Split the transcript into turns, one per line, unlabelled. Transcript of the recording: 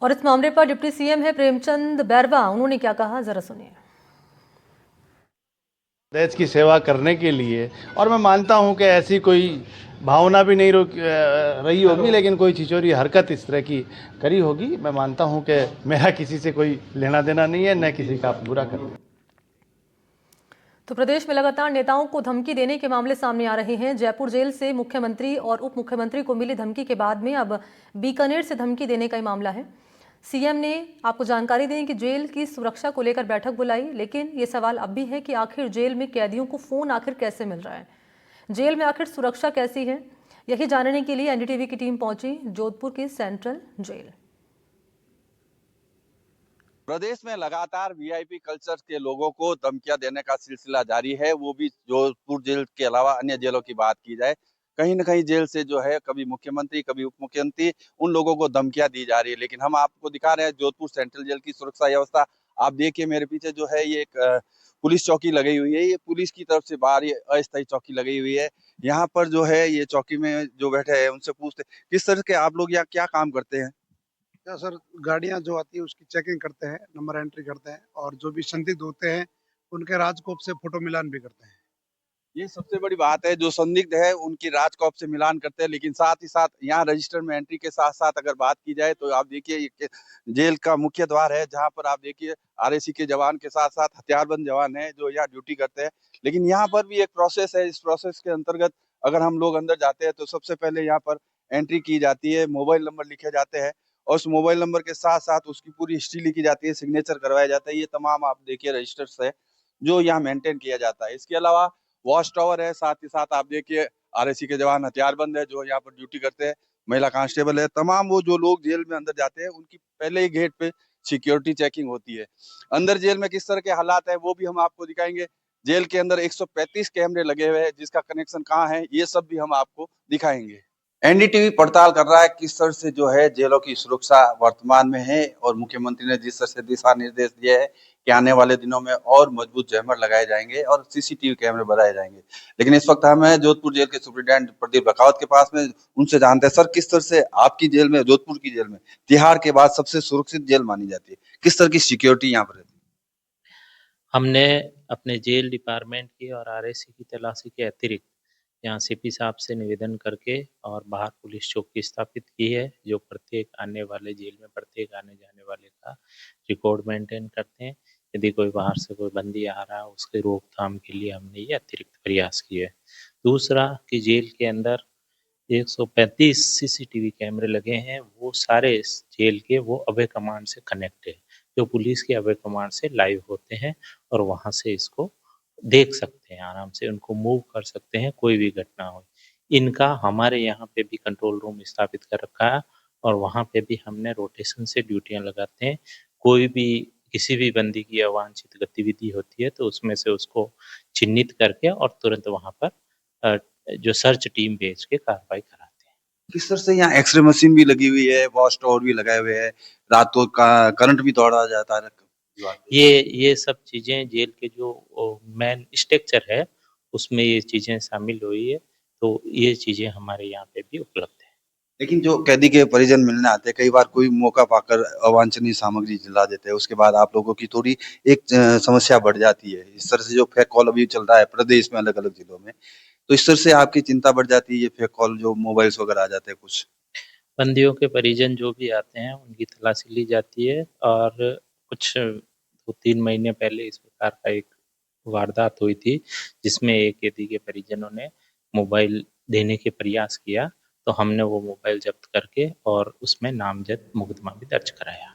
और इस मामले पर डिप्टी सीएम है प्रेमचंद बैरवा, उन्होंने क्या कहा जरा सुनिए।
देश की सेवा करने के लिए, और मैं मानता हूं कि ऐसी कोई भावना भी नहीं रही होगी, लेकिन कोई छिछोरी हरकत इस तरह की करी होगी। मैं मानता हूं कि मेरा किसी से कोई लेना देना नहीं है, न किसी का बुरा करना।
तो प्रदेश में लगातार नेताओं को धमकी देने के मामले सामने आ रहे हैं। जयपुर जेल से मुख्यमंत्री और उप मुख्यमंत्री को मिली धमकी के बाद में अब बीकानेर से धमकी देने का ही मामला है। सीएम ने आपको जानकारी दी कि जेल की सुरक्षा को लेकर बैठक बुलाई, लेकिन ये सवाल अब भी है कि आखिर जेल में कैदियों को फोन आखिर कैसे मिल रहा है, जेल में आखिर सुरक्षा कैसी है। यही जानने के लिए एनडीटीवी की टीम पहुंची जोधपुर की सेंट्रल जेल।
प्रदेश में लगातार वीआईपी कल्चर के लोगों को धमकियां देने का सिलसिला जारी है। वो भी जोधपुर जेल के अलावा अन्य जेलों की बात की जाए, कहीं न कहीं जेल से जो है कभी मुख्यमंत्री कभी उप मुख्यमंत्री उन लोगों को धमकियां दी जा रही है। लेकिन हम आपको दिखा रहे हैं जोधपुर सेंट्रल जेल की सुरक्षा व्यवस्था। आप देखिए मेरे पीछे जो है ये एक पुलिस चौकी लगी हुई है। ये पुलिस की तरफ से बाहर ये अस्थायी चौकी लगी हुई है। यहाँ पर जो है ये चौकी में जो बैठे हैं उनसे पूछते किस तरह के आप लोग यहाँ क्या काम करते हैं।
क्या सर, गाड़ियां जो आती है उसकी चेकिंग करते हैं, नंबर एंट्री करते हैं और जो भी संदिग्ध होते हैं उनके राजकोप से फोटो मिलान भी करते हैं।
ये सबसे बड़ी बात है, जो संदिग्ध है उनकी राजकॉप से मिलान करते हैं। लेकिन साथ ही साथ यहाँ रजिस्टर में एंट्री के साथ साथ अगर बात की जाए तो आप देखिए ये जेल का मुख्य द्वार है, जहाँ पर आप देखिए आरएसी के जवान के साथ साथ हथियारबंद जवान है जो यहाँ ड्यूटी करते हैं। लेकिन यहाँ पर भी एक प्रोसेस है। इस प्रोसेस के अंतर्गत अगर हम लोग अंदर जाते हैं तो सबसे पहले यहाँ पर एंट्री की जाती है, मोबाइल नंबर लिखे जाते हैं और उस मोबाइल नंबर के साथ साथ उसकी पूरी हिस्ट्री लिखी जाती है, सिग्नेचर करवाया जाता है। ये तमाम आप देखिए रजिस्टर्स है जो यहाँ मेंटेन किया जाता है। इसके अलावा वॉच टावर है, साथ ही साथ आप देखिए आरएसी के जवान हथियारबंद है जो यहाँ पर ड्यूटी करते हैं, महिला कांस्टेबल है। तमाम वो जो लोग जेल में अंदर जाते हैं उनकी पहले ही गेट पे सिक्योरिटी चेकिंग होती है। अंदर जेल में किस तरह के हालात है वो भी हम आपको दिखाएंगे। जेल के अंदर 135 कैमरे लगे हुए हैं, जिसका कनेक्शन कहाँ है ये सब भी हम आपको दिखाएंगे। एनडीटीवी पड़ताल कर रहा है किस तरह से जो है जेलों की सुरक्षा वर्तमान में है, और मुख्यमंत्री ने जिस तरह से दिशा निर्देश दिए है कि आने वाले दिनों में और मजबूत जैमर लगाए जाएंगे और सीसीटीवी कैमरे बढ़ाए जाएंगे। लेकिन इस वक्त हम हैं जोधपुर जेल के सुप्रीडेंट प्रदीप रखावत के पास में, उनसे जानते हैं सर किस तरह से आपकी जेल में, जोधपुर की जेल में तिहाड़ के बाद सबसे सुरक्षित जेल मानी जाती है, किस तरह की सिक्योरिटी यहाँ पर रहती है।
हमने अपने जेल डिपार्टमेंट की और आरएसी की तलाशी के अतिरिक्त यहाँ सीपी साहब से निवेदन करके और बाहर पुलिस चौकी स्थापित की है, जो प्रत्येक आने वाले जेल में प्रत्येक आने जाने वाले का रिकॉर्ड मेंटेन करते हैं। यदि कोई बाहर से कोई बंदी आ रहा है उसके रोकथाम के लिए हमने ये अतिरिक्त प्रयास किए है। दूसरा कि जेल के अंदर 135 सीसीटीवी कैमरे लगे हैं, वो सारे इस जेल के वो अभय कमांड से कनेक्ट है, जो पुलिस के अभय कमांड से लाइव होते हैं और वहाँ से इसको देख सकते हैं, आराम से उनको मूव कर सकते हैं कोई भी घटना हो। इनका हमारे यहाँ पे भी कंट्रोल रूम स्थापित कर रखा है और वहाँ पे भी हमने रोटेशन से ड्यूटियाँ लगाते हैं। कोई भी किसी भी बंदी की अवांछित गतिविधि होती है तो उसमें से उसको चिन्हित करके और तुरंत वहाँ पर जो सर्च टीम भेज के कार्रवाई कराते हैं।
किस तरह से यहाँ एक्सरे मशीन भी लगी हुई है, वॉच टावर भी लगाए हुए हैं, रातों का करंट भी दौड़ा जाता है।
ये सब चीजें जेल के जो मेन स्ट्रक्चर है उसमें ये चीजें शामिल हुई है, तो ये चीजें हमारे यहाँ पे भी उपलब्ध है।
लेकिन जो कैदी के परिजन मिलने आते हैं, कई बार कोई मौका पाकर अवांछनीय सामग्री जला देते हैं, उसके बाद आप लोगों की थोड़ी एक समस्या बढ़ जाती है। इस तरह से जो फेक कॉल अभी चल रहा है प्रदेश में अलग अलग जिलों में, तो इस तरह से आपकी चिंता बढ़ जाती है, ये फेक कॉल जो मोबाइल्स वगैरह आ जाते हैं कुछ।
बंदियों के परिजन जो भी आते हैं उनकी तलाशी ली जाती है और कुछ 2-3 महीने पहले इस प्रकार का एक वारदात हुई थी, जिसमें एक कैदी के परिजनों ने मोबाइल देने के प्रयास किया, तो हमने वो मोबाइल जब्त करके और उसमें नामजद मुकदमा भी दर्ज कराया।